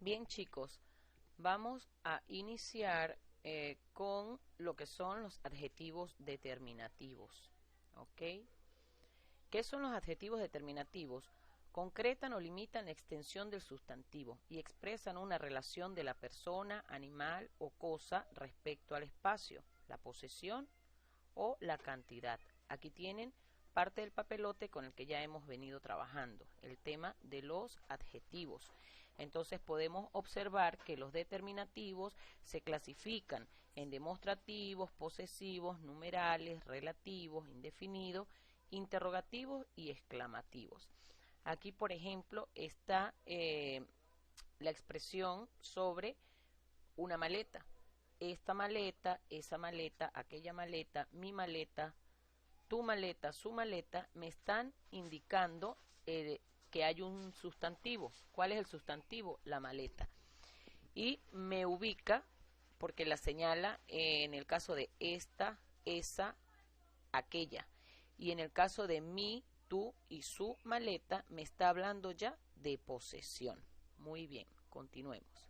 Bien, chicos, vamos a iniciar con lo que son los adjetivos determinativos. ¿Ok? ¿Qué son los adjetivos determinativos? Concretan o limitan la extensión del sustantivo y expresan una relación de la persona, animal o cosa respecto al espacio, la posesión o la cantidad. Aquí tienen parte del papelote con el que ya hemos venido trabajando, el tema de los adjetivos. Entonces podemos observar que los determinativos se clasifican en demostrativos, posesivos, numerales, relativos, indefinidos, interrogativos y exclamativos. Aquí, por ejemplo, está la expresión sobre una maleta. Esta maleta, esa maleta, aquella maleta, mi maleta, tu maleta, su maleta, me están indicando que hay un sustantivo. ¿Cuál es el sustantivo? La maleta. Y me ubica, porque la señala en el caso de esta, esa, aquella. Y en el caso de mi, tu y su maleta, me está hablando ya de posesión. Muy bien, continuemos.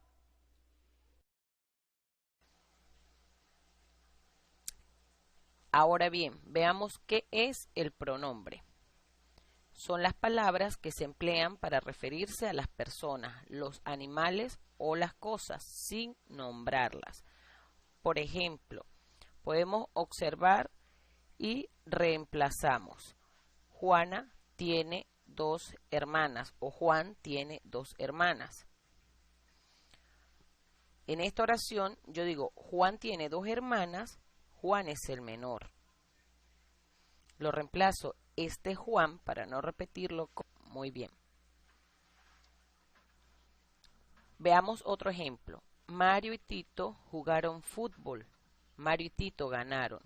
Ahora bien, veamos qué es el pronombre. Son las palabras que se emplean para referirse a las personas, los animales o las cosas, sin nombrarlas. Por ejemplo, podemos observar y reemplazamos. Juana tiene 2 hermanas o Juan tiene 2 hermanas. En esta oración yo digo, Juan tiene 2 hermanas, Juan es el menor. Lo reemplazo, este Juan, para no repetirlo. Muy bien. Veamos otro ejemplo. Mario y Tito jugaron fútbol. Mario y Tito ganaron.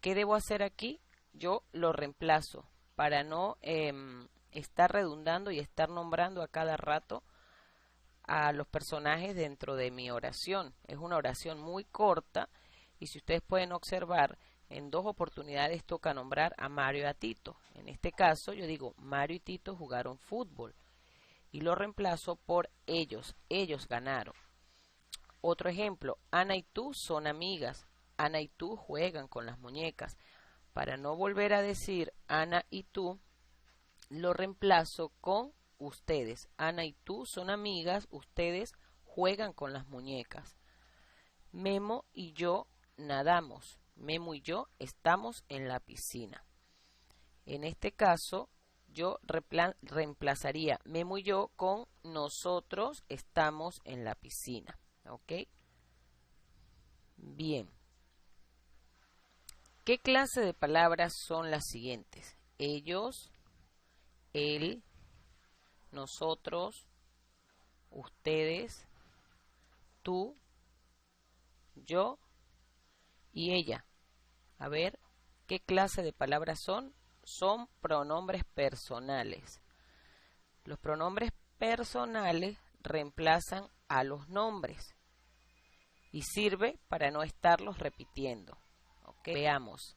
¿Qué debo hacer aquí? Yo lo reemplazo para no estar redundando y estar nombrando a cada rato a los personajes dentro de mi oración. Es una oración muy corta y si ustedes pueden observar, en 2 oportunidades toca nombrar a Mario y a Tito. En este caso yo digo Mario y Tito jugaron fútbol y lo reemplazo por ellos. Ellos ganaron. Otro ejemplo, Ana y tú son amigas. Ana y tú juegan con las muñecas. Para no volver a decir Ana y tú, lo reemplazo con ustedes. Ana y tú son amigas, ustedes juegan con las muñecas. Memo y yo nadamos. Memo y yo estamos en la piscina. En este caso, yo reemplazaría Memo y yo con nosotros estamos en la piscina. ¿Ok? Bien. ¿Qué clase de palabras son las siguientes? Ellos, él, nosotros, ustedes, tú, yo y ella. A ver, ¿qué clase de palabras son? Son pronombres personales. Los pronombres personales reemplazan a los nombres y sirve para no estarlos repitiendo. ¿Okay? Veamos.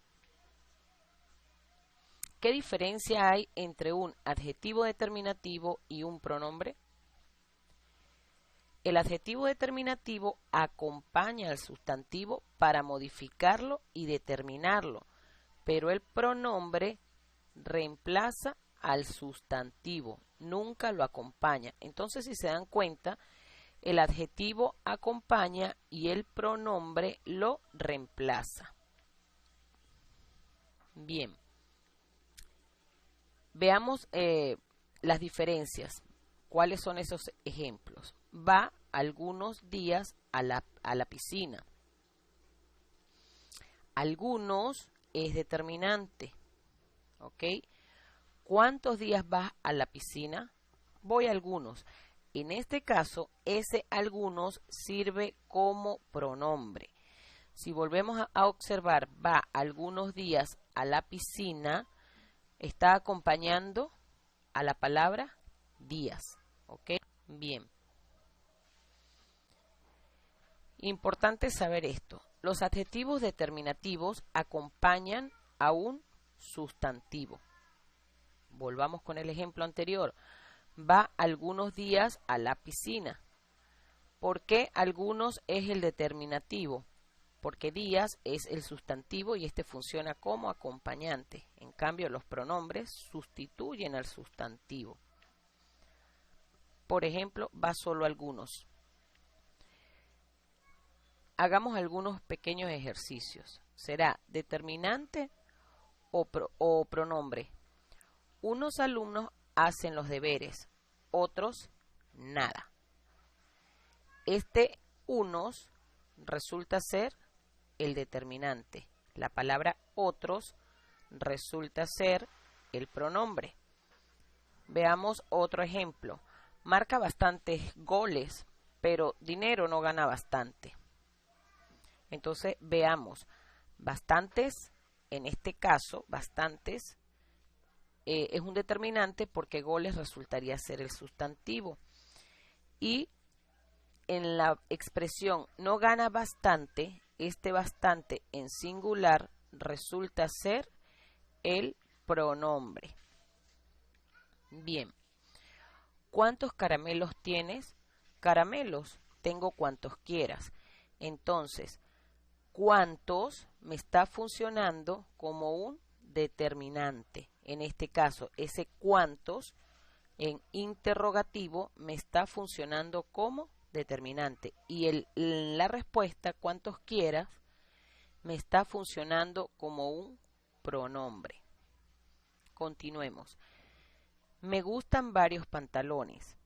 ¿Qué diferencia hay entre un adjetivo determinativo y un pronombre? El adjetivo determinativo acompaña al sustantivo para modificarlo y determinarlo, pero el pronombre reemplaza al sustantivo, nunca lo acompaña. Entonces, si se dan cuenta, el adjetivo acompaña y el pronombre lo reemplaza. Bien. Veamos las diferencias. ¿Cuáles son esos ejemplos? Va algunos días a la piscina. Algunos es determinante. ¿Ok? ¿Cuántos días vas a la piscina? Voy algunos. En este caso, ese algunos sirve como pronombre. Si volvemos a observar, va algunos días a la piscina, está acompañando a la palabra días. ¿Ok? Bien. Importante saber esto. Los adjetivos determinativos acompañan a un sustantivo. Volvamos con el ejemplo anterior. Va algunos días a la piscina. ¿Por qué algunos es el determinativo? Porque días es el sustantivo y este funciona como acompañante. En cambio, los pronombres sustituyen al sustantivo. Por ejemplo, va solo algunos. Hagamos algunos pequeños ejercicios. ¿Será determinante o pronombre? Unos alumnos hacen los deberes, otros nada. Este unos resulta ser el determinante. La palabra otros resulta ser el pronombre. Veamos otro ejemplo. Marca bastantes goles, pero dinero no gana bastante. Entonces veamos. Bastantes, en este caso, bastantes es un determinante porque goles resultaría ser el sustantivo. Y en la expresión no gana bastante, este bastante en singular resulta ser el pronombre. Bien. ¿Cuántos caramelos tienes? Caramelos, tengo cuantos quieras. Entonces, ¿cuántos me está funcionando como un determinante? En este caso, ese cuántos en interrogativo me está funcionando como determinante. Y la respuesta, cuantos quieras, me está funcionando como un pronombre. Continuemos. Me gustan varios pantalones.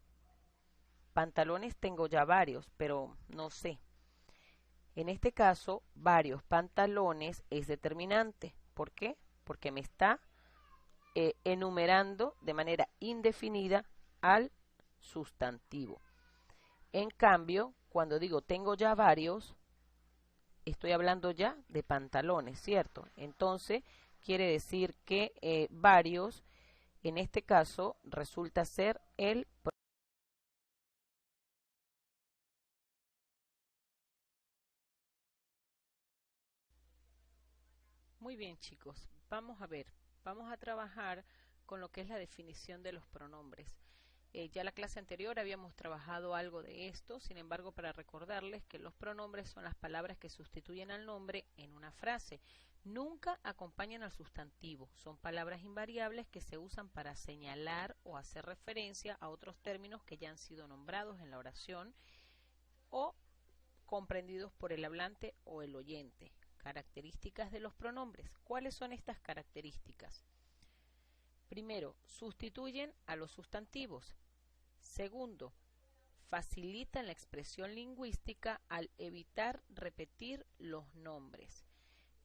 Pantalones tengo ya varios, pero no sé. En este caso, varios pantalones es determinante. ¿Por qué? Porque me está enumerando de manera indefinida al sustantivo. En cambio, cuando digo tengo ya varios, estoy hablando ya de pantalones, ¿cierto? Entonces, quiere decir que varios, en este caso, resulta ser el pronombre. Muy bien, chicos, vamos a trabajar con lo que es la definición de los pronombres. Ya la clase anterior habíamos trabajado algo de esto, sin embargo, para recordarles que los pronombres son las palabras que sustituyen al nombre en una frase. Nunca acompañan al sustantivo, son palabras invariables que se usan para señalar o hacer referencia a otros términos que ya han sido nombrados en la oración o comprendidos por el hablante o el oyente. Características de los pronombres. ¿Cuáles son estas características? Primero, sustituyen a los sustantivos. Segundo, facilitan la expresión lingüística al evitar repetir los nombres.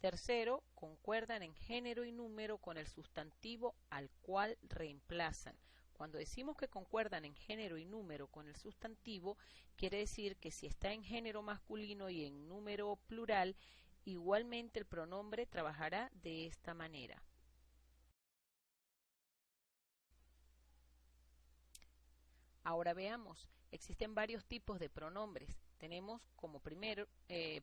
Tercero, concuerdan en género y número con el sustantivo al cual reemplazan. Cuando decimos que concuerdan en género y número con el sustantivo, quiere decir que si está en género masculino y en número plural, igualmente el pronombre trabajará de esta manera. Ahora veamos, existen varios tipos de pronombres. Tenemos como primer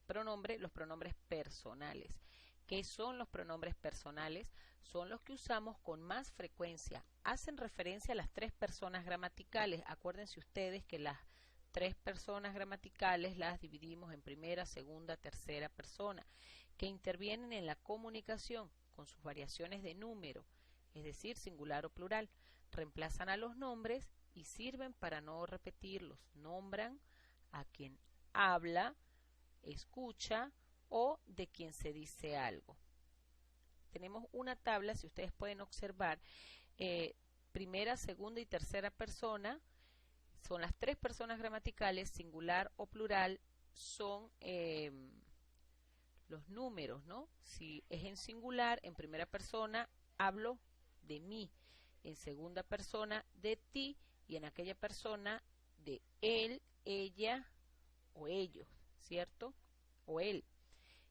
pronombre los pronombres personales. ¿Qué son los pronombres personales? Son los que usamos con más frecuencia. Hacen referencia a las tres personas gramaticales. Acuérdense ustedes que las tres personas gramaticales las dividimos en primera, segunda, tercera persona, que intervienen en la comunicación con sus variaciones de número, es decir, singular o plural. Reemplazan a los nombres y sirven para no repetirlos. Nombran a quien habla, escucha o de quien se dice algo. Tenemos una tabla, si ustedes pueden observar, primera, segunda y tercera persona son las tres personas gramaticales, singular o plural, son los números, ¿no? Si es en singular, en primera persona hablo de mí, en segunda persona de ti y en aquella persona de él, ella o ellos, ¿cierto? O él.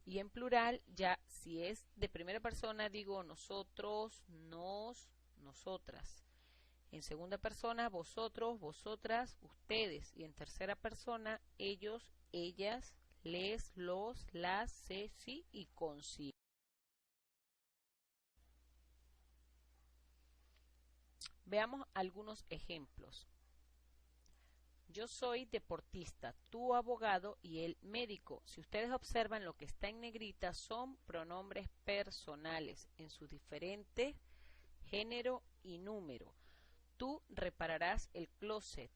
Y en plural, ya si es de primera persona, digo nosotros, nos, nosotras. En segunda persona, vosotros, vosotras, ustedes. Y en tercera persona, ellos, ellas, les, los, las, se, sí y consigo. Veamos algunos ejemplos. Yo soy deportista, tú abogado y él médico. Si ustedes observan, lo que está en negrita son pronombres personales en sus diferentes género y número. Tú repararás el closet,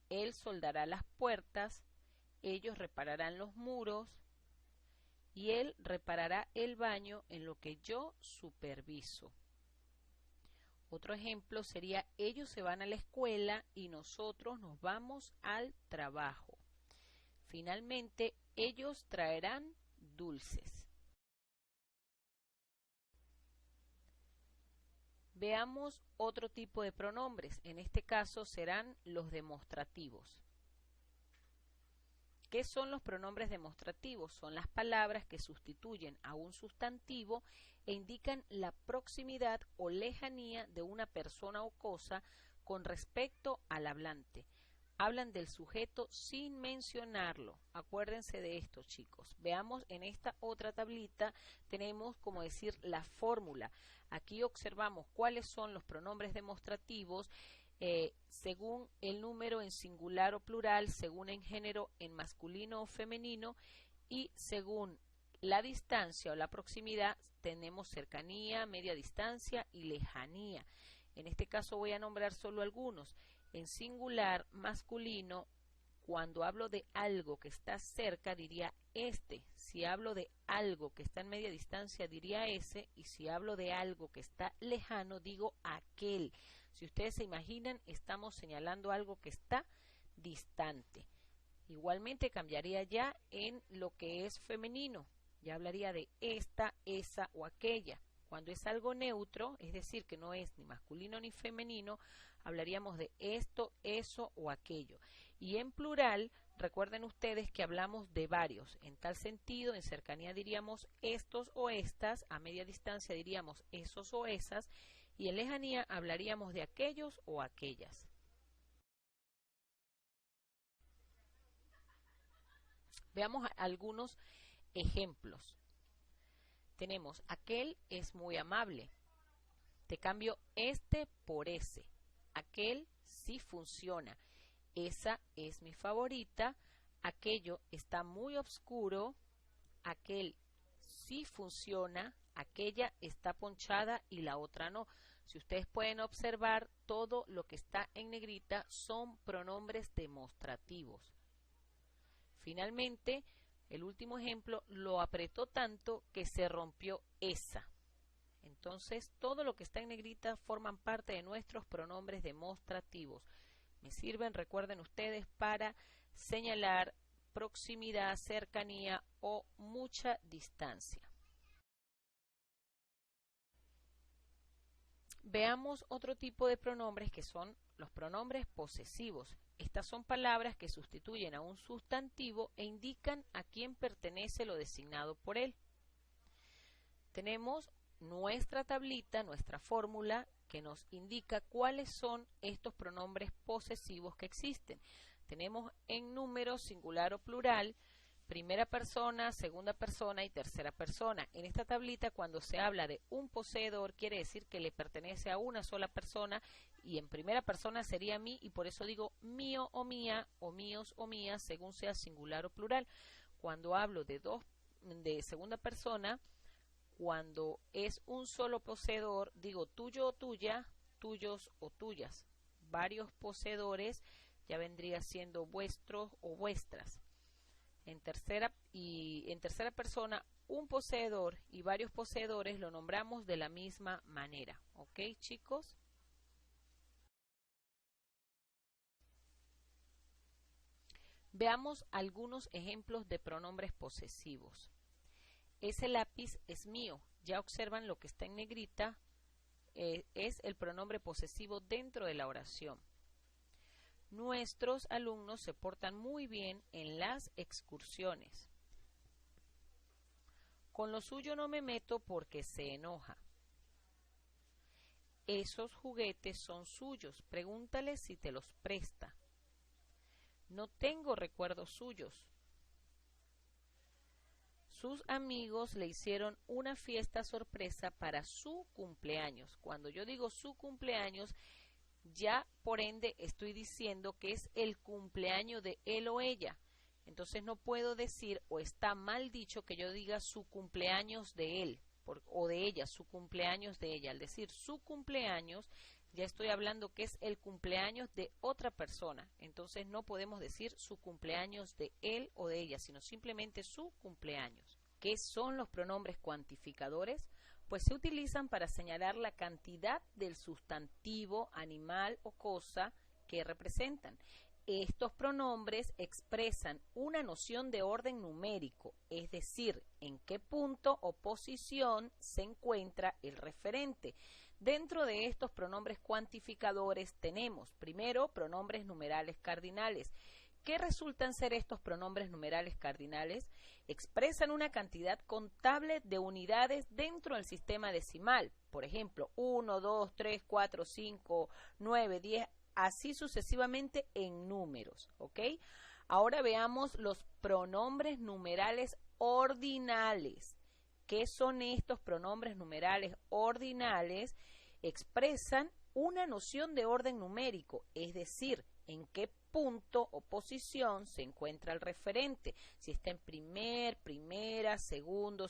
él soldará las puertas, ellos repararán los muros y él reparará el baño en lo que yo superviso. Otro ejemplo sería: ellos se van a la escuela y nosotros nos vamos al trabajo. Finalmente, ellos traerán dulces. Veamos otro tipo de pronombres. En este caso serán los demostrativos. ¿Qué son los pronombres demostrativos? Son las palabras que sustituyen a un sustantivo e indican la proximidad o lejanía de una persona o cosa con respecto al hablante. Hablan del sujeto sin mencionarlo. Acuérdense de esto, chicos. Veamos en esta otra tablita, tenemos como decir la fórmula. Aquí observamos cuáles son los pronombres demostrativos según el número en singular o plural, según el género en masculino o femenino y según la distancia o la proximidad tenemos cercanía, media distancia y lejanía. En este caso voy a nombrar solo algunos. En singular masculino, cuando hablo de algo que está cerca diría este. Si hablo de algo que está en media distancia diría ese. Y si hablo de algo que está lejano digo aquel. Si ustedes se imaginan, estamos señalando algo que está distante. Igualmente cambiaría ya en lo que es femenino. Ya hablaría de esta, esa o aquella. Cuando es algo neutro, es decir, que no es ni masculino ni femenino, hablaríamos de esto, eso o aquello. Y en plural, recuerden ustedes que hablamos de varios. En tal sentido, en cercanía diríamos estos o estas, a media distancia diríamos esos o esas, y en lejanía hablaríamos de aquellos o aquellas. Veamos algunos ejemplos. Tenemos: aquel es muy amable. Te cambio este por ese. Aquel sí funciona. Esa es mi favorita. Aquello está muy oscuro. Aquel sí funciona. Aquella está ponchada y la otra no. Si ustedes pueden observar, todo lo que está en negrita son pronombres demostrativos. Finalmente, el último ejemplo: lo apretó tanto que se rompió esa. Entonces, todo lo que está en negrita forman parte de nuestros pronombres demostrativos. Me sirven, recuerden ustedes, para señalar proximidad, cercanía o mucha distancia. Veamos otro tipo de pronombres que son los pronombres posesivos. Estas son palabras que sustituyen a un sustantivo e indican a quién pertenece lo designado por él. Tenemos nuestra tablita, nuestra fórmula, que nos indica cuáles son estos pronombres posesivos que existen. Tenemos en número, singular o plural, primera persona, segunda persona y tercera persona. En esta tablita, cuando se habla de un poseedor, quiere decir que le pertenece a una sola persona, y en primera persona sería mí, y por eso digo mío o mía, o míos o mías, según sea singular o plural. Cuando hablo de segunda persona, cuando es un solo poseedor, digo tuyo o tuya, tuyos o tuyas. Varios poseedores ya vendría siendo vuestros o vuestras. En tercera persona, un poseedor y varios poseedores lo nombramos de la misma manera. ¿Ok, chicos? Veamos algunos ejemplos de pronombres posesivos. Ese lápiz es mío. Ya observan lo que está en negrita, es el pronombre posesivo dentro de la oración. Nuestros alumnos se portan muy bien en las excursiones. Con lo suyo no me meto porque se enoja. Esos juguetes son suyos. Pregúntale si te los presta. No tengo recuerdos suyos. Sus amigos le hicieron una fiesta sorpresa para su cumpleaños. Cuando yo digo su cumpleaños, ya por ende estoy diciendo que es el cumpleaños de él o ella. Entonces no puedo decir, o está mal dicho que yo diga su cumpleaños de él o de ella, su cumpleaños de ella. Al decir su cumpleaños, ya estoy hablando que es el cumpleaños de otra persona. Entonces no podemos decir su cumpleaños de él o de ella, sino simplemente su cumpleaños. ¿Qué son los pronombres cuantificadores? Pues se utilizan para señalar la cantidad del sustantivo, animal o cosa que representan. Estos pronombres expresan una noción de orden numérico, es decir, en qué punto o posición se encuentra el referente. Dentro de estos pronombres cuantificadores tenemos, primero, pronombres numerales cardinales. ¿Qué resultan ser estos pronombres numerales cardinales? Expresan una cantidad contable de unidades dentro del sistema decimal. Por ejemplo, 1, 2, 3, 4, 5, 9, 10, así sucesivamente en números, ¿ok? Ahora veamos los pronombres numerales ordinales. ¿Qué son estos pronombres numerales ordinales? Expresan una noción de orden numérico, es decir, en qué punto o posición se encuentra el referente, si está en primera, segundo,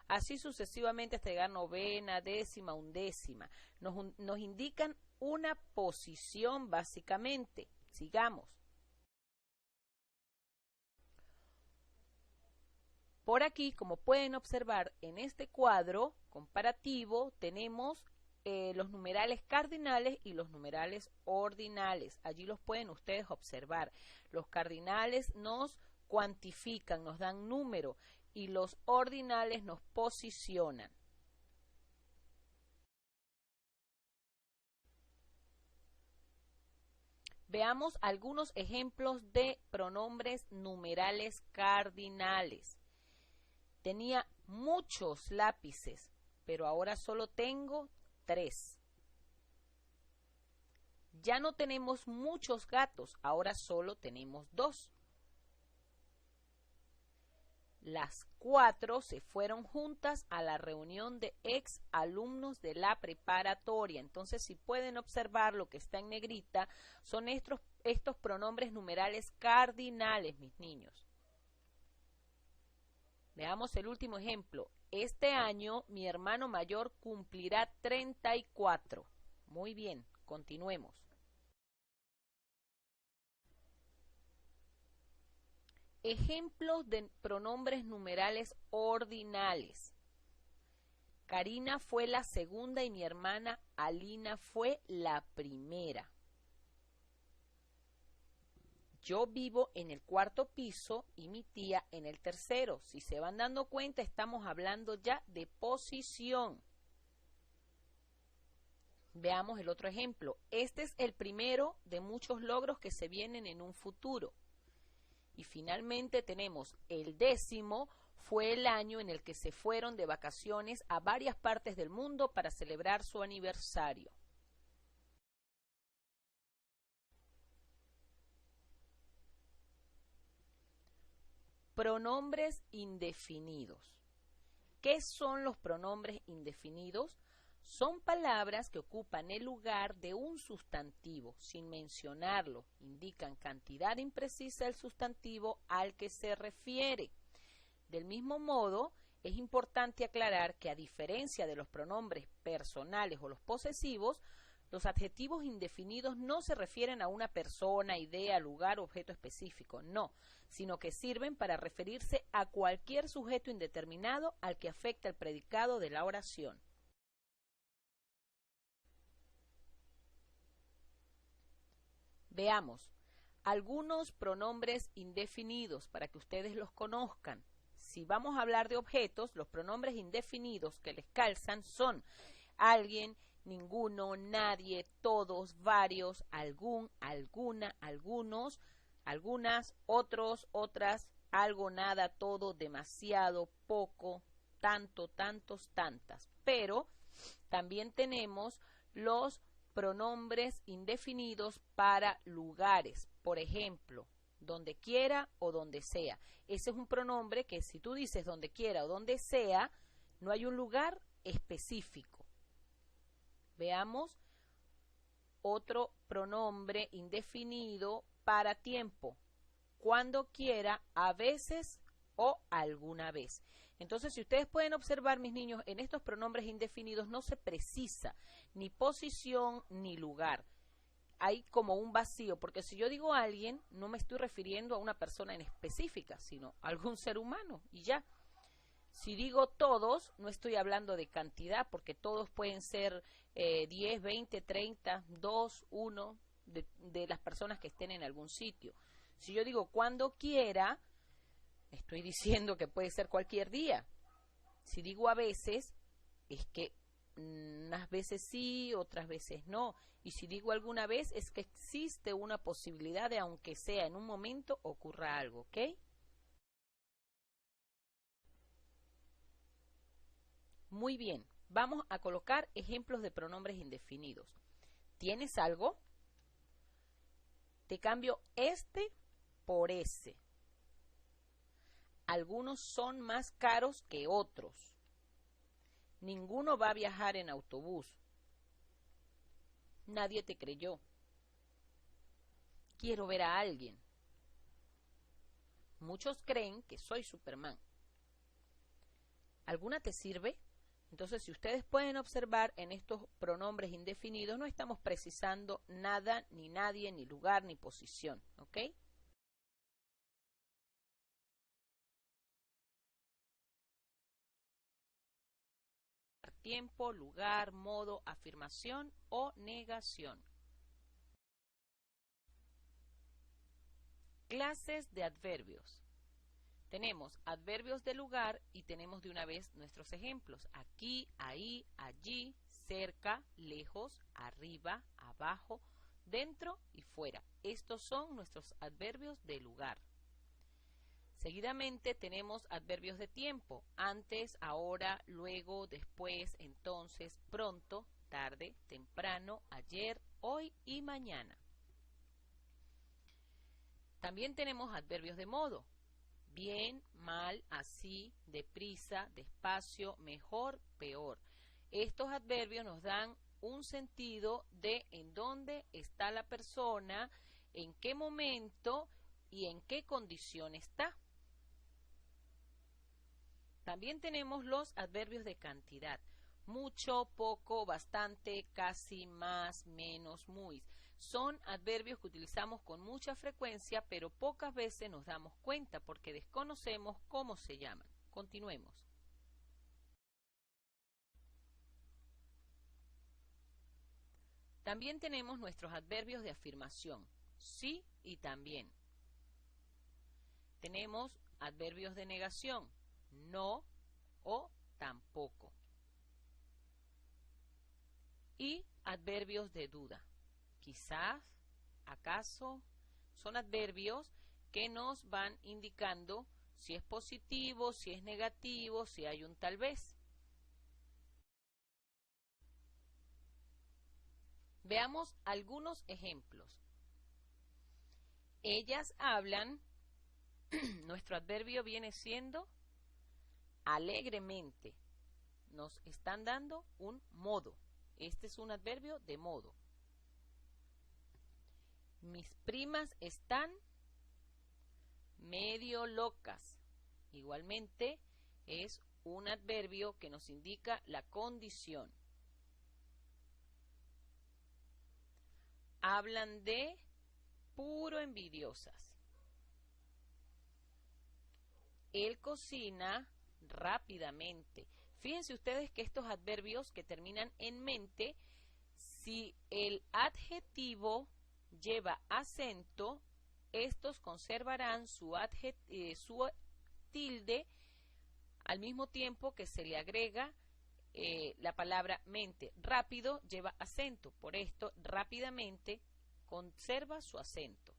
así sucesivamente hasta llegar novena, décima, undécima. Nos indican una posición básicamente. Sigamos. Por aquí, como pueden observar en este cuadro comparativo, tenemos los numerales cardinales y los numerales ordinales. Allí los pueden ustedes observar. Los cardinales nos cuantifican, nos dan número, y los ordinales nos posicionan. Veamos algunos ejemplos de pronombres numerales cardinales. Tenía muchos lápices, pero ahora solo tengo 3. Ya no tenemos muchos gatos, ahora solo tenemos 2. Las 4 se fueron juntas a la reunión de ex alumnos de la preparatoria. Entonces, si pueden observar lo que está en negrita, son estos pronombres numerales cardinales, mis niños. Veamos el último ejemplo. Este año mi hermano mayor cumplirá 34. Muy bien, continuemos. Ejemplos de pronombres numerales ordinales. Karina fue la segunda y mi hermana Alina fue la primera. Yo vivo en el 4º piso y mi tía en el 3º. Si se van dando cuenta, estamos hablando ya de posición. Veamos el otro ejemplo. Este es el primero de muchos logros que se vienen en un futuro. Y finalmente tenemos el 10º, fue el año en el que se fueron de vacaciones a varias partes del mundo para celebrar su aniversario. Pronombres indefinidos. ¿Qué son los pronombres indefinidos? Son palabras que ocupan el lugar de un sustantivo sin mencionarlo. Indican cantidad imprecisa del sustantivo al que se refiere. Del mismo modo, es importante aclarar que a diferencia de los pronombres personales o los posesivos, los adjetivos indefinidos no se refieren a una persona, idea, lugar o objeto específico, no, sino que sirven para referirse a cualquier sujeto indeterminado al que afecta el predicado de la oración. Veamos algunos pronombres indefinidos para que ustedes los conozcan. Si vamos a hablar de objetos, los pronombres indefinidos que les calzan son alguien, ninguno, nadie, todos, varios, algún, alguna, algunos, algunas, otros, otras, algo, nada, todo, demasiado, poco, tanto, tantos, tantas. Pero también tenemos los pronombres indefinidos para lugares. Por ejemplo, donde quiera o donde sea. Ese es un pronombre que si tú dices donde quiera o donde sea, no hay un lugar específico. Veamos otro pronombre indefinido para tiempo, cuando quiera, a veces o alguna vez. Entonces, si ustedes pueden observar, mis niños, en estos pronombres indefinidos no se precisa ni posición ni lugar. Hay como un vacío, porque si yo digo alguien, no me estoy refiriendo a una persona en específica, sino a algún ser humano y ya. Si digo todos, no estoy hablando de cantidad, porque todos pueden ser 10, 20, 30, 2, 1, de las personas que estén en algún sitio. Si yo digo cuando quiera, estoy diciendo que puede ser cualquier día. Si digo a veces, es que unas veces sí, otras veces no. Y si digo alguna vez, es que existe una posibilidad de, aunque sea en un momento, ocurra algo, ¿ok? Muy bien, vamos a colocar ejemplos de pronombres indefinidos. ¿Tienes algo? Te cambio este por ese. Algunos son más caros que otros. Ninguno va a viajar en autobús. Nadie te creyó. Quiero ver a alguien. Muchos creen que soy Superman. ¿Alguna te sirve? Entonces, si ustedes pueden observar en estos pronombres indefinidos, no estamos precisando nada, ni nadie, ni lugar, ni posición, ¿ok? Tiempo, lugar, modo, afirmación o negación. Clases de adverbios. Tenemos adverbios de lugar y tenemos de una vez nuestros ejemplos. Aquí, ahí, allí, cerca, lejos, arriba, abajo, dentro y fuera. Estos son nuestros adverbios de lugar. Seguidamente tenemos adverbios de tiempo. Antes, ahora, luego, después, entonces, pronto, tarde, temprano, ayer, hoy y mañana. También tenemos adverbios de modo. Bien, mal, así, deprisa, despacio, mejor, peor. Estos adverbios nos dan un sentido de en dónde está la persona, en qué momento y en qué condición está. También tenemos los adverbios de cantidad. Mucho, poco, bastante, casi, más, menos, muy. Son adverbios que utilizamos con mucha frecuencia, pero pocas veces nos damos cuenta porque desconocemos cómo se llaman. Continuemos. También tenemos nuestros adverbios de afirmación, sí y también. Tenemos adverbios de negación, no o tampoco. Y adverbios de duda, quizás, acaso, son adverbios que nos van indicando si es positivo, si es negativo, si hay un tal vez. Veamos algunos ejemplos. Ellas hablan, nuestro adverbio viene siendo alegremente. Nos están dando un modo. Este es un adverbio de modo. Mis primas están medio locas. Igualmente es un adverbio que nos indica la condición. Hablan de puro envidiosas. Él cocina rápidamente. Fíjense ustedes que estos adverbios que terminan en mente, si el adjetivo lleva acento, estos conservarán su tilde al mismo tiempo que se le agrega la palabra mente. Rápido lleva acento, por esto rápidamente conserva su acento.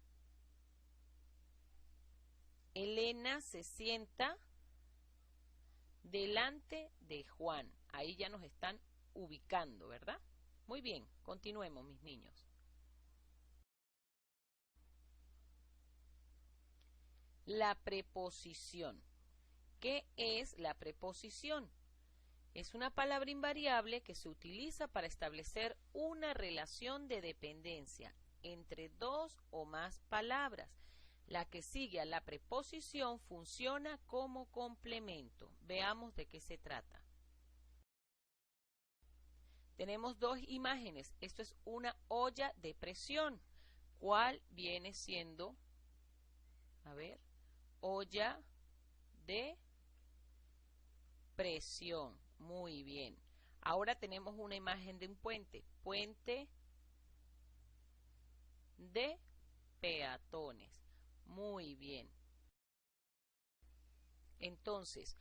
Elena se sienta delante de Juan. Ahí ya nos están ubicando, ¿verdad? Muy bien, continuemos, mis niños. La preposición. ¿Qué es la preposición? Es una palabra invariable que se utiliza para establecer una relación de dependencia entre dos o más palabras. La que sigue a la preposición funciona como complemento. Veamos de qué se trata. Tenemos dos imágenes. Esto es una olla de presión. ¿Cuál viene siendo? A ver, olla de presión. Muy bien. Ahora tenemos una imagen de un puente. Puente de peatones. Muy bien. Entonces,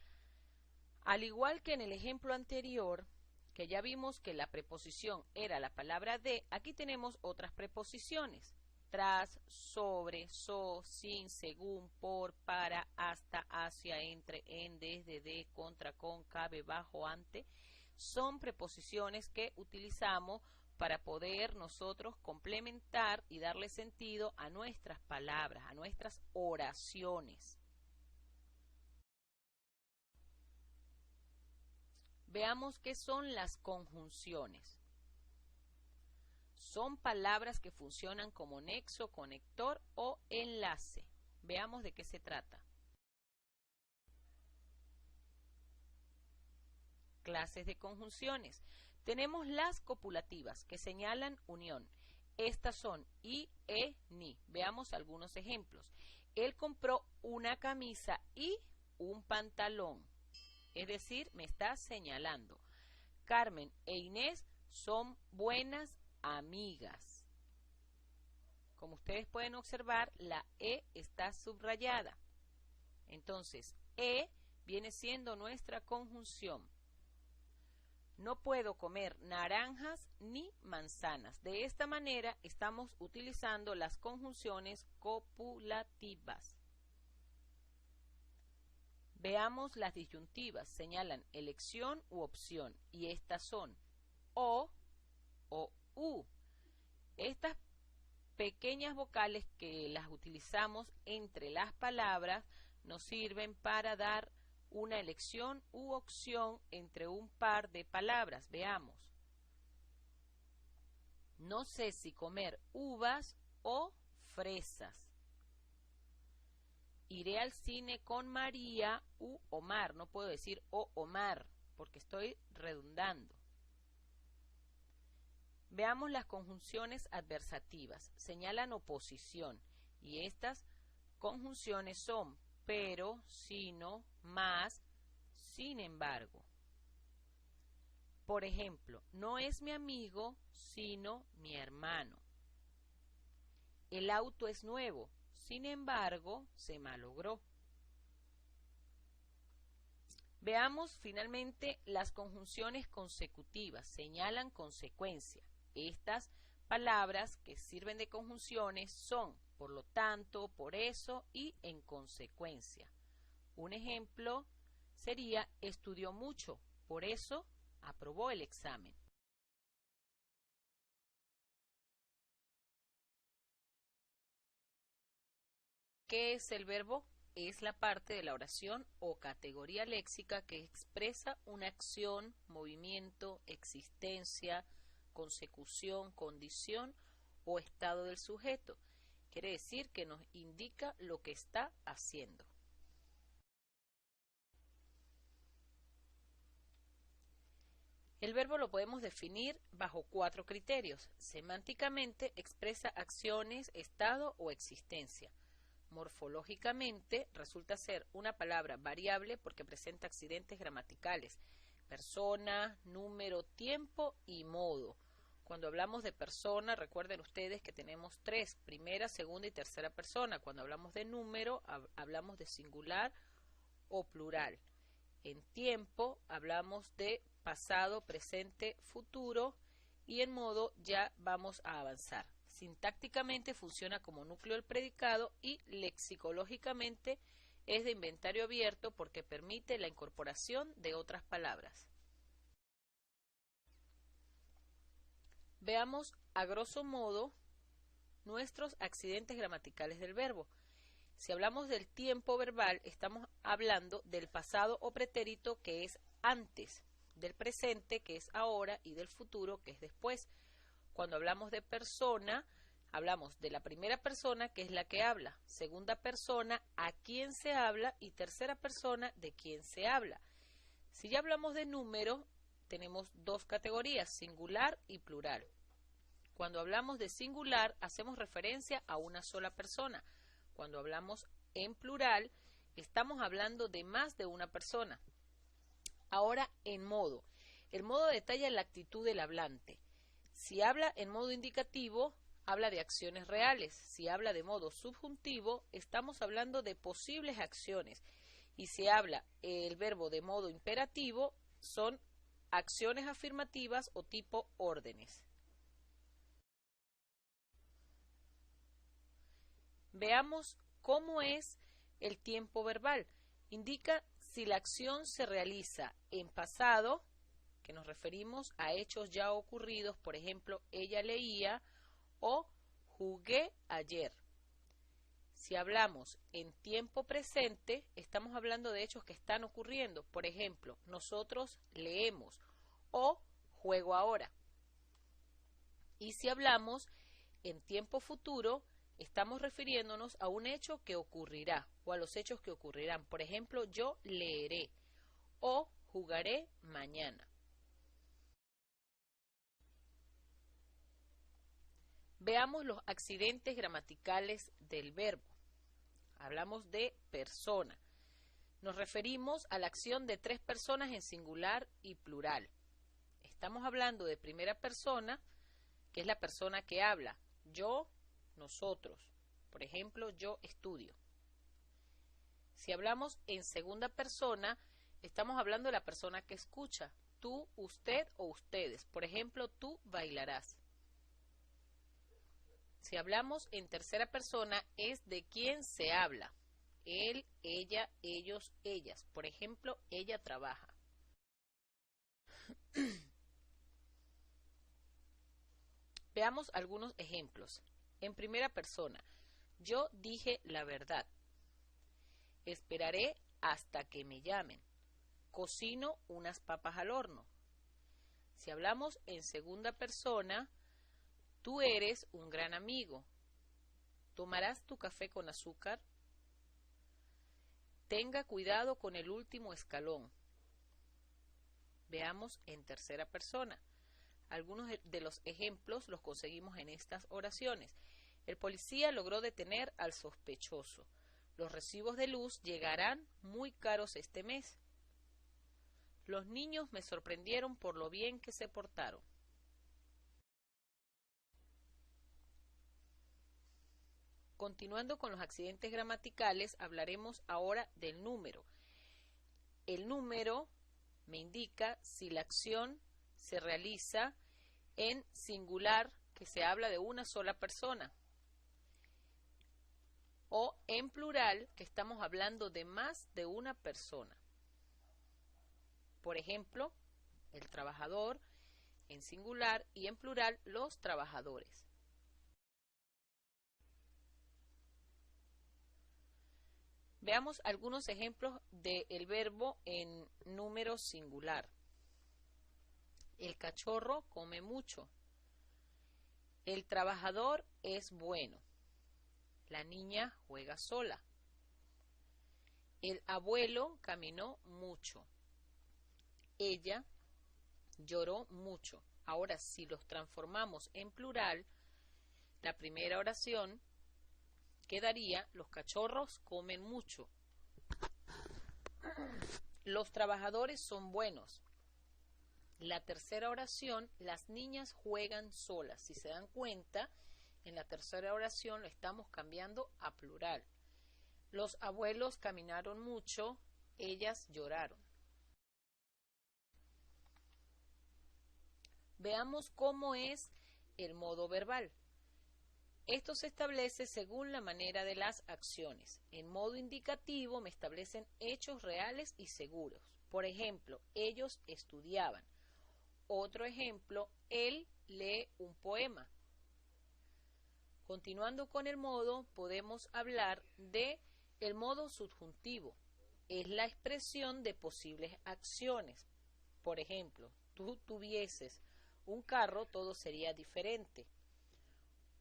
al igual que en el ejemplo anterior, que ya vimos que la preposición era la palabra de, aquí tenemos otras preposiciones. Tras, sobre, so, sin, según, por, para, hasta, hacia, entre, en, desde, de, contra, con, cabe, bajo, ante. Son preposiciones que utilizamos para poder nosotros complementar y darle sentido a nuestras palabras, a nuestras oraciones. Veamos qué son las conjunciones. Son palabras que funcionan como nexo, conector o enlace. Veamos de qué se trata. Clases de conjunciones. Tenemos las copulativas que señalan unión. Estas son i, e, ni. Veamos algunos ejemplos. Él compró una camisa y un pantalón. Es decir, me está señalando. Carmen e Inés son buenas amigas. Como ustedes pueden observar, la E está subrayada. Entonces, E viene siendo nuestra conjunción. No puedo comer naranjas ni manzanas. De esta manera estamos utilizando las conjunciones copulativas. Veamos las disyuntivas. Señalan elección u opción. Y estas son o u. Estas pequeñas vocales que las utilizamos entre las palabras nos sirven para dar una elección u opción entre un par de palabras. Veamos. No sé si comer uvas o fresas. Iré al cine con María u Omar. No puedo decir o Omar porque estoy redundando. Veamos las conjunciones adversativas. Señalan oposición y estas conjunciones son pero, sino, más, sin embargo. Por ejemplo, no es mi amigo, sino mi hermano. El auto es nuevo, sin embargo, se malogró. Veamos finalmente las conjunciones consecutivas. Señalan consecuencia. Estas palabras que sirven de conjunciones son por lo tanto, por eso y en consecuencia. Un ejemplo sería estudió mucho, por eso aprobó el examen. ¿Qué es el verbo? Es la parte de la oración o categoría léxica que expresa una acción, movimiento, existencia, consecución, condición o estado del sujeto. Quiere decir que nos indica lo que está haciendo. El verbo lo podemos definir bajo 4 criterios. Semánticamente expresa acciones, estado o existencia. Morfológicamente resulta ser una palabra variable porque presenta accidentes gramaticales. Persona, número, tiempo y modo. Cuando hablamos de persona, recuerden ustedes que tenemos 3, primera, segunda y tercera persona. Cuando hablamos de número, hablamos de singular o plural. En tiempo, hablamos de pasado, presente, futuro y en modo ya vamos a avanzar. Sintácticamente funciona como núcleo del predicado y lexicológicamente es de inventario abierto porque permite la incorporación de otras palabras. Veamos a grosso modo nuestros accidentes gramaticales del verbo. Si hablamos del tiempo verbal, estamos hablando del pasado o pretérito que es antes del presente, que es ahora, y del futuro, que es después. Cuando hablamos de persona, hablamos de la primera persona, que es la que habla, segunda persona, a quién se habla, y tercera persona, de quién se habla. Si ya hablamos de número, tenemos dos categorías, singular y plural. Cuando hablamos de singular, hacemos referencia a una sola persona. Cuando hablamos en plural, estamos hablando de más de una persona. Ahora, en modo. El modo detalla la actitud del hablante. Si habla en modo indicativo, habla de acciones reales. Si habla de modo subjuntivo, estamos hablando de posibles acciones. Y si habla el verbo de modo imperativo, son acciones afirmativas o tipo órdenes. Veamos cómo es el tiempo verbal. Indica si la acción se realiza en pasado, que nos referimos a hechos ya ocurridos, por ejemplo, ella leía, o jugué ayer. Si hablamos en tiempo presente, estamos hablando de hechos que están ocurriendo. Por ejemplo, nosotros leemos o juego ahora. Y si hablamos en tiempo futuro, estamos refiriéndonos a un hecho que ocurrirá o a los hechos que ocurrirán. Por ejemplo, yo leeré o jugaré mañana. Veamos los accidentes gramaticales del verbo. Hablamos de persona. Nos referimos a la acción de tres personas en singular y plural. Estamos hablando de primera persona, que es la persona que habla. Yo, nosotros. Por ejemplo, yo estudio. Si hablamos en segunda persona, estamos hablando de la persona que escucha. Tú, usted o ustedes. Por ejemplo, tú bailarás. Si hablamos en tercera persona, es de quién se habla. Él, ella, ellos, ellas. Por ejemplo, ella trabaja. Veamos algunos ejemplos. En primera persona, yo dije la verdad. Esperaré hasta que me llamen. Cocino unas papas al horno. Si hablamos en segunda persona, tú eres un gran amigo. ¿Tomarás tu café con azúcar? Tenga cuidado con el último escalón. Veamos en tercera persona. Algunos de los ejemplos los conseguimos en estas oraciones. El policía logró detener al sospechoso. Los recibos de luz llegarán muy caros este mes. Los niños me sorprendieron por lo bien que se portaron. Continuando con los accidentes gramaticales, hablaremos ahora del número. El número me indica si la acción se realiza en singular, que se habla de una sola persona, o en plural, que estamos hablando de más de una persona. Por ejemplo, el trabajador en singular y en plural los trabajadores. Veamos algunos ejemplos del verbo en número singular. El cachorro come mucho. El trabajador es bueno. La niña juega sola. El abuelo caminó mucho. Ella lloró mucho. Ahora, si los transformamos en plural, la primera oración quedaría: los cachorros comen mucho. Los trabajadores son buenos. La tercera oración, las niñas juegan solas. Si se dan cuenta, en la tercera oración lo estamos cambiando a plural. Los abuelos caminaron mucho, ellas lloraron. Veamos cómo es el modo verbal. Esto se establece según la manera de las acciones. En modo indicativo me establecen hechos reales y seguros. Por ejemplo, ellos estudiaban. Otro ejemplo, él lee un poema. Continuando con el modo, podemos hablar de el modo subjuntivo. Es la expresión de posibles acciones. Por ejemplo, tú tuvieses un carro, todo sería diferente.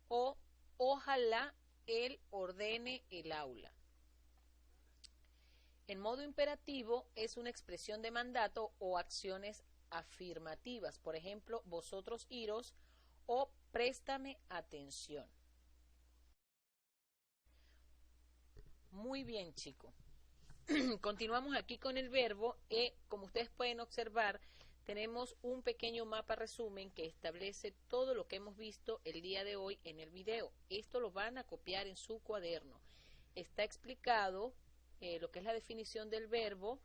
O ojalá él ordene el aula. En modo imperativo es una expresión de mandato o acciones afirmativas. Por ejemplo, vosotros iros o préstame atención. Muy bien, chicos. Continuamos aquí con el verbo y como ustedes pueden observar, tenemos un pequeño mapa resumen que establece todo lo que hemos visto el día de hoy en el video. Esto lo van a copiar en su cuaderno. Está explicado lo que es la definición del verbo,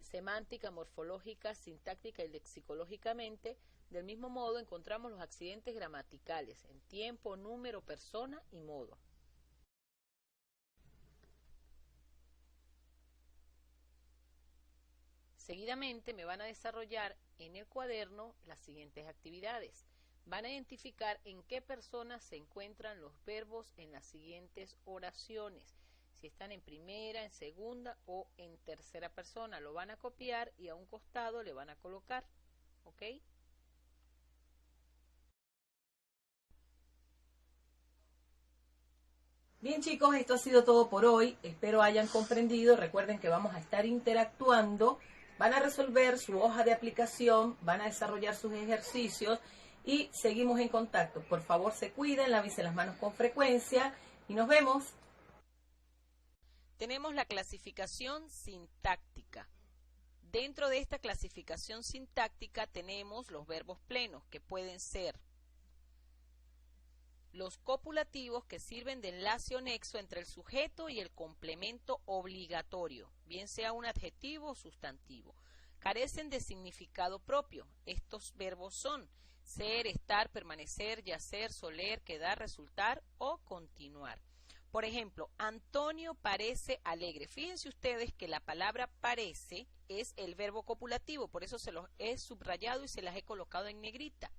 semántica, morfológica, sintáctica y lexicológicamente. Del mismo modo encontramos los accidentes gramaticales en tiempo, número, persona y modo. Seguidamente me van a desarrollar en el cuaderno las siguientes actividades. Van a identificar en qué personas se encuentran los verbos en las siguientes oraciones. Si están en primera, en segunda o en tercera persona. Lo van a copiar y a un costado le van a colocar. ¿Ok? Bien, chicos, esto ha sido todo por hoy. Espero hayan comprendido. Recuerden que vamos a estar interactuando. Van a resolver su hoja de aplicación, van a desarrollar sus ejercicios y seguimos en contacto. Por favor, se cuiden, lávense las manos con frecuencia y nos vemos. Tenemos la clasificación sintáctica. Dentro de esta clasificación sintáctica tenemos los verbos plenos, que pueden ser los copulativos, que sirven de enlace o nexo entre el sujeto y el complemento obligatorio, bien sea un adjetivo o sustantivo. Carecen de significado propio. Estos verbos son ser, estar, permanecer, yacer, soler, quedar, resultar o continuar. Por ejemplo, Antonio parece alegre. Fíjense ustedes que la palabra parece es el verbo copulativo, por eso se los he subrayado y se las he colocado en negrita.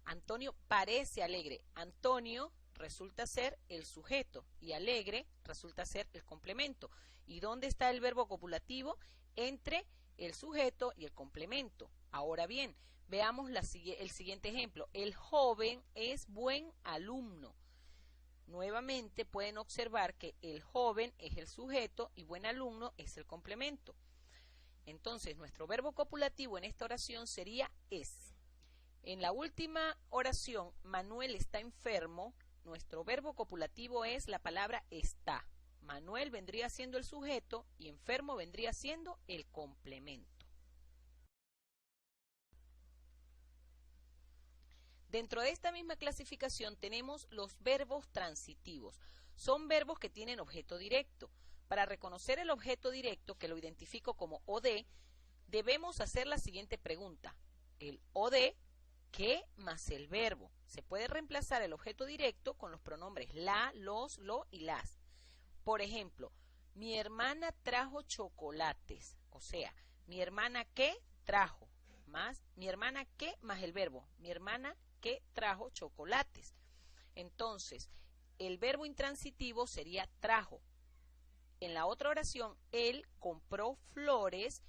Antonio parece alegre. Antonio resulta ser el sujeto y alegre resulta ser el complemento. ¿Y dónde está el verbo copulativo? Entre el sujeto y el complemento. Ahora bien, veamos el siguiente ejemplo. El joven es buen alumno. Nuevamente pueden observar que el joven es el sujeto y buen alumno es el complemento. Entonces, nuestro verbo copulativo en esta oración sería es. En la última oración, Manuel está enfermo, nuestro verbo copulativo es la palabra está. Manuel vendría siendo el sujeto y enfermo vendría siendo el complemento. Dentro de esta misma clasificación tenemos los verbos transitivos. Son verbos que tienen objeto directo. Para reconocer el objeto directo, que lo identifico como OD, debemos hacer la siguiente pregunta. El OD, ¿qué más el verbo? Se puede reemplazar el objeto directo con los pronombres la, los, lo y las. Por ejemplo, mi hermana trajo chocolates. O sea, mi hermana ¿qué? Trajo. Más mi hermana ¿qué? Más el verbo. Mi hermana que trajo chocolates. Entonces, el verbo intransitivo sería trajo. En la otra oración, él compró flores.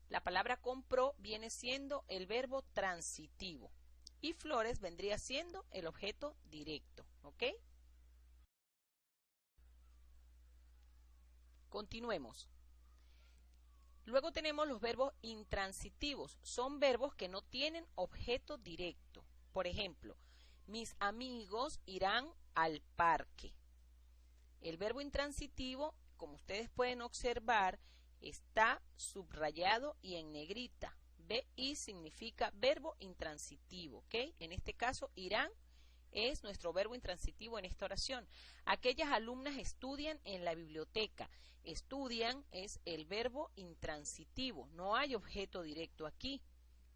La palabra compró viene siendo el verbo transitivo. Y flores vendría siendo el objeto directo. ¿Ok? Continuemos. Luego tenemos los verbos intransitivos. Son verbos que no tienen objeto directo. Por ejemplo, mis amigos irán al parque. El verbo intransitivo, como ustedes pueden observar, está subrayado y en negrita. VI significa verbo intransitivo, ¿ok? En este caso, irán es nuestro verbo intransitivo en esta oración. Aquellas alumnas estudian en la biblioteca. Estudian es el verbo intransitivo. No hay objeto directo aquí.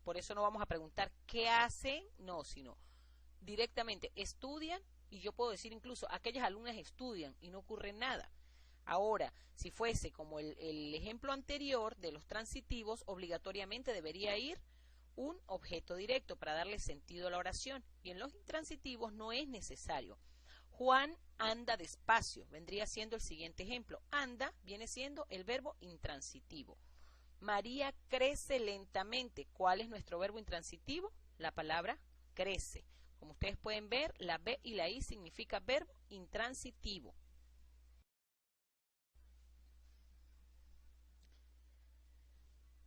Por eso no vamos a preguntar qué hacen, no, sino directamente estudian, y yo puedo decir incluso aquellas alumnas estudian y no ocurre nada. Ahora, si fuese como el ejemplo anterior de los transitivos, obligatoriamente debería ir un objeto directo para darle sentido a la oración, y en los intransitivos no es necesario. Juan anda despacio, vendría siendo el siguiente ejemplo. Anda viene siendo el verbo intransitivo. María crece lentamente. ¿Cuál es nuestro verbo intransitivo? La palabra crece. Como ustedes pueden ver, la B y la I significa verbo intransitivo.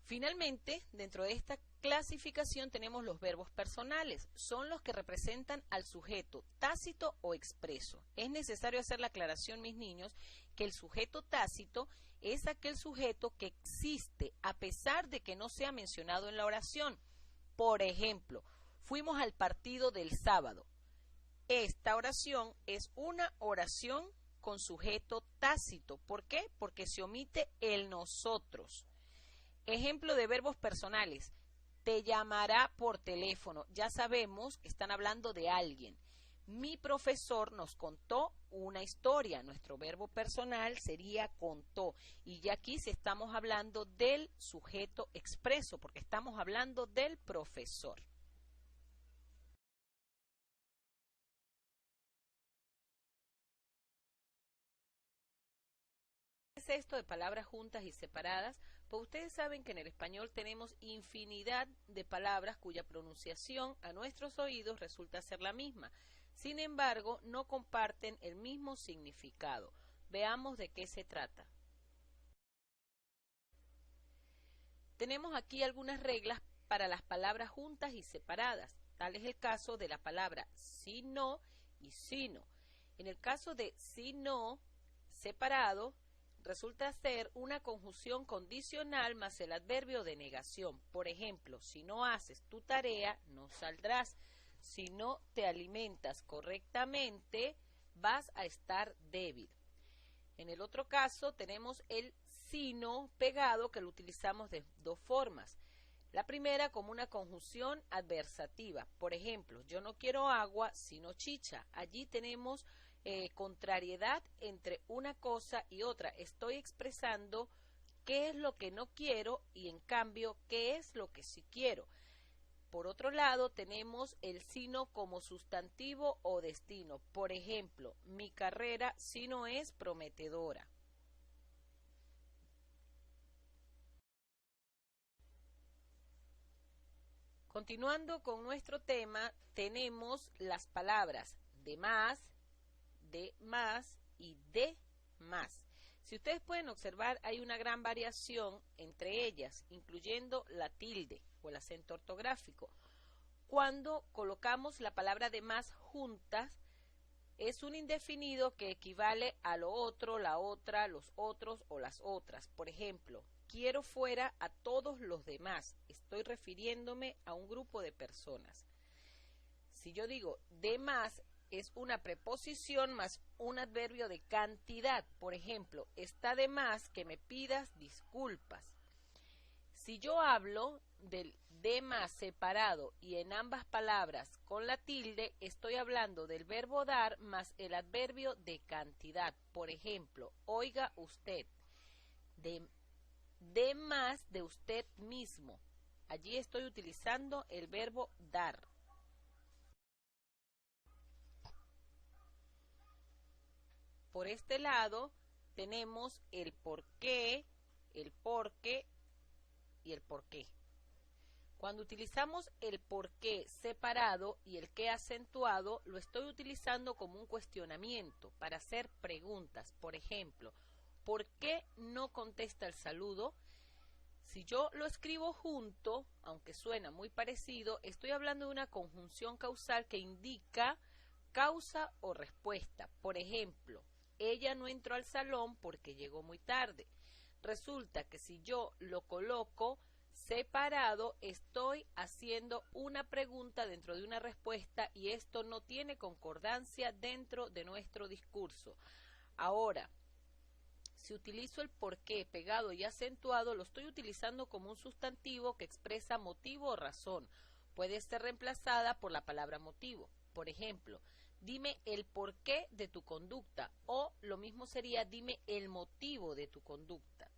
Finalmente, dentro de esta clasificación tenemos los verbos personales. Son los que representan al sujeto tácito o expreso. Es necesario hacer la aclaración, mis niños, que el sujeto tácito es aquel sujeto que existe a pesar de que no sea mencionado en la oración. Por ejemplo, fuimos al partido del sábado. Esta oración es una oración con sujeto tácito. ¿Por qué? Porque se omite el nosotros. Ejemplo de verbos personales. Te llamará por teléfono. Ya sabemos que están hablando de alguien. Mi profesor nos contó una historia. Nuestro verbo personal sería contó. Y ya aquí sí estamos hablando del sujeto expreso, porque estamos hablando del profesor. ¿Qué es esto de palabras juntas y separadas? Pues ustedes saben que en el español tenemos infinidad de palabras cuya pronunciación a nuestros oídos resulta ser la misma. Sin embargo, no comparten el mismo significado. Veamos de qué se trata. Tenemos aquí algunas reglas para las palabras juntas y separadas. Tal es el caso de la palabra si no y sino. En el caso de si no separado, resulta ser una conjunción condicional más el adverbio de negación. Por ejemplo, si no haces tu tarea, no saldrás. Si no te alimentas correctamente, vas a estar débil. En el otro caso tenemos el sino pegado, que lo utilizamos de dos formas. La primera como una conjunción adversativa. Por ejemplo, yo no quiero agua, sino chicha. Allí tenemos contrariedad entre una cosa y otra. Estoy expresando qué es lo que no quiero y en cambio qué es lo que sí quiero. Por otro lado, tenemos el sino como sustantivo o destino. Por ejemplo, mi carrera sí no es prometedora. Continuando con nuestro tema, tenemos las palabras de más y de más. Si ustedes pueden observar, hay una gran variación entre ellas, incluyendo la tilde o el acento ortográfico. Cuando colocamos la palabra de más juntas, es un indefinido que equivale a lo otro, la otra, los otros o las otras. Por ejemplo, quiero fuera a todos los demás. Estoy refiriéndome a un grupo de personas. Si yo digo de más, es una preposición más un adverbio de cantidad. Por ejemplo, está de más que me pidas disculpas. Si yo hablo del de más separado y en ambas palabras con la tilde, estoy hablando del verbo dar más el adverbio de cantidad. Por ejemplo, oiga usted, de más de usted mismo. Allí estoy utilizando el verbo dar. Por este lado tenemos el por qué, el porque y el por qué. Cuando utilizamos el por qué separado y el qué acentuado, lo estoy utilizando como un cuestionamiento para hacer preguntas. Por ejemplo, ¿por qué no contesta el saludo? Si yo lo escribo junto, aunque suena muy parecido, estoy hablando de una conjunción causal que indica causa o respuesta. Por ejemplo, ella no entró al salón porque llegó muy tarde. Resulta que si yo lo coloco separado, estoy haciendo una pregunta dentro de una respuesta y esto no tiene concordancia dentro de nuestro discurso. Ahora, si utilizo el por qué pegado y acentuado, lo estoy utilizando como un sustantivo que expresa motivo o razón. Puede ser reemplazada por la palabra motivo. Por ejemplo, dime el porqué de tu conducta, o lo mismo sería dime el motivo de tu conducta.